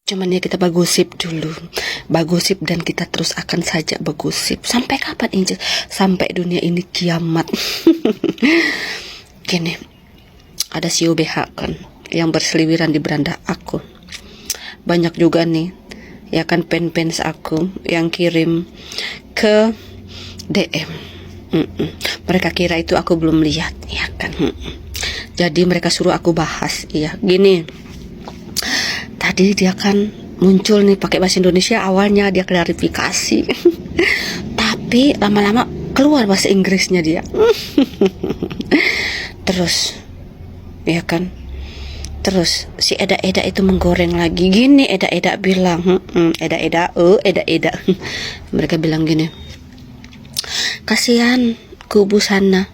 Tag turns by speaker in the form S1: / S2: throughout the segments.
S1: Cuman ya kita bagosip dulu, bagosip dan kita terus akan saja bagosip. Sampai kapan Injil? Sampai dunia ini kiamat. Gini, ada si UBH kan, yang berseliweran di beranda aku. Banyak juga nih, ya kan fans aku yang kirim ke DM. Mereka kira itu aku belum lihat, ya kan. Jadi mereka suruh aku bahas, iya. Gini. Tadi dia kan muncul nih pakai bahasa Indonesia, awalnya dia klarifikasi. Tapi lama-lama keluar bahasa Inggrisnya dia. Terus ya kan, terus si Eda-Eda itu menggoreng lagi. Gini Eda-Eda bilang, Eda-Eda, Eda-Eda. Mereka bilang gini, kasihan kubu sana,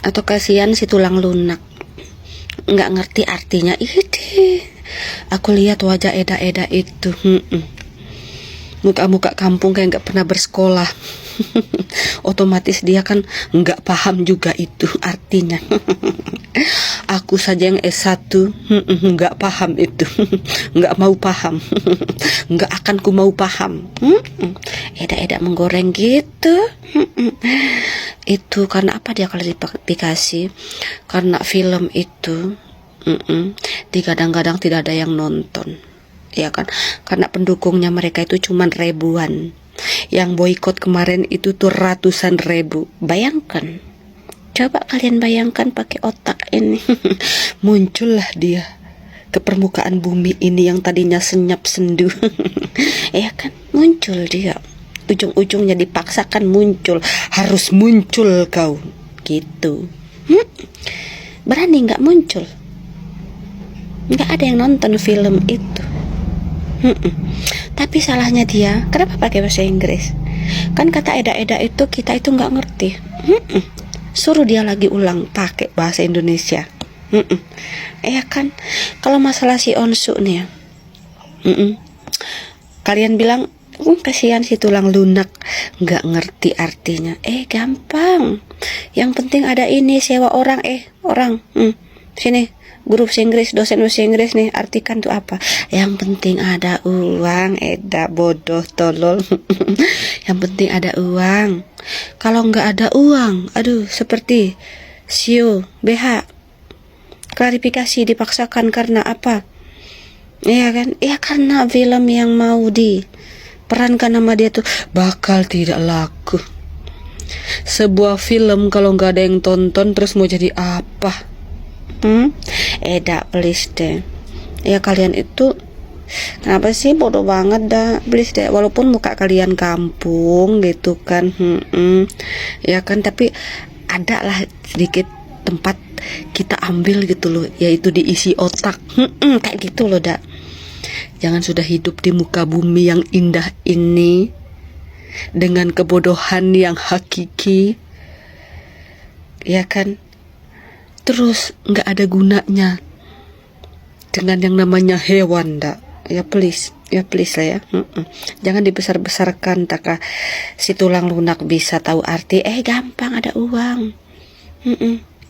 S1: atau kasihan si tulang lunak, nggak ngerti artinya. Ide, aku lihat wajah Eda-Eda itu, muka-muka kampung kayak nggak pernah bersekolah. Otomatis dia kan nggak paham juga itu artinya. Aku saja yang S1 nggak paham itu. Nggak mau paham. Nggak akan ku mau paham. Eda-Eda menggoreng gitu. Itu karena apa dia klarifikasi? Karena film itu kadang-kadang tidak ada yang nonton, ya kan, karena pendukungnya mereka itu cuman ribuan, yang boykot kemarin itu tuh ratusan ribu. Bayangkan, coba kalian bayangkan pakai otak ini. Muncullah dia ke permukaan bumi ini yang tadinya senyap sendu. Ya kan, muncul dia, ujung-ujungnya dipaksakan muncul, harus muncul kau gitu. Berani nggak muncul? Nggak ada yang nonton film itu. Tapi salahnya dia, kenapa pakai bahasa Inggris? Kan kata Eda-Eda itu kita itu nggak ngerti. Suruh dia lagi ulang pakai bahasa Indonesia. Ya kan, kalau masalah si Onsu nih ya, kalian bilang kasihan si tulang lunak, nggak ngerti artinya. Gampang, yang penting ada ini, sewa orang. Orang sini, guru bahasa Inggris, dosen bahasa Inggris nih, artikan tuh apa. Yang penting ada uang. Eda bodoh tolol. Yang penting ada uang. Kalau nggak ada uang, aduh, seperti Sio BH klarifikasi dipaksakan karena apa? Iya kan? Ya karena film yang mau diperankan nama dia tuh bakal tidak laku. Sebuah film kalau nggak ada yang tonton terus mau jadi apa? Eda, please deh. Ya kalian itu kenapa sih bodoh banget dah, please deh. Walaupun muka kalian kampung gitu kan, ya kan, tapi ada lah sedikit tempat kita ambil gitu loh, yaitu diisi otak, kayak gitu loh dak. Jangan sudah hidup di muka bumi yang indah ini dengan kebodohan yang hakiki, ya kan. Terus nggak ada gunanya dengan yang namanya hewan dak. Ya please lah ya. Jangan dibesar-besarkan, taka si tulang lunak bisa tahu arti. Gampang, ada uang.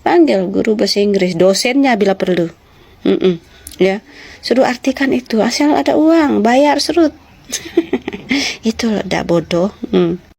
S1: Panggil guru bahasa Inggris, dosennya bila perlu. Ya, suruh artikan itu, asal ada uang, bayar serut. Itu dak bodoh.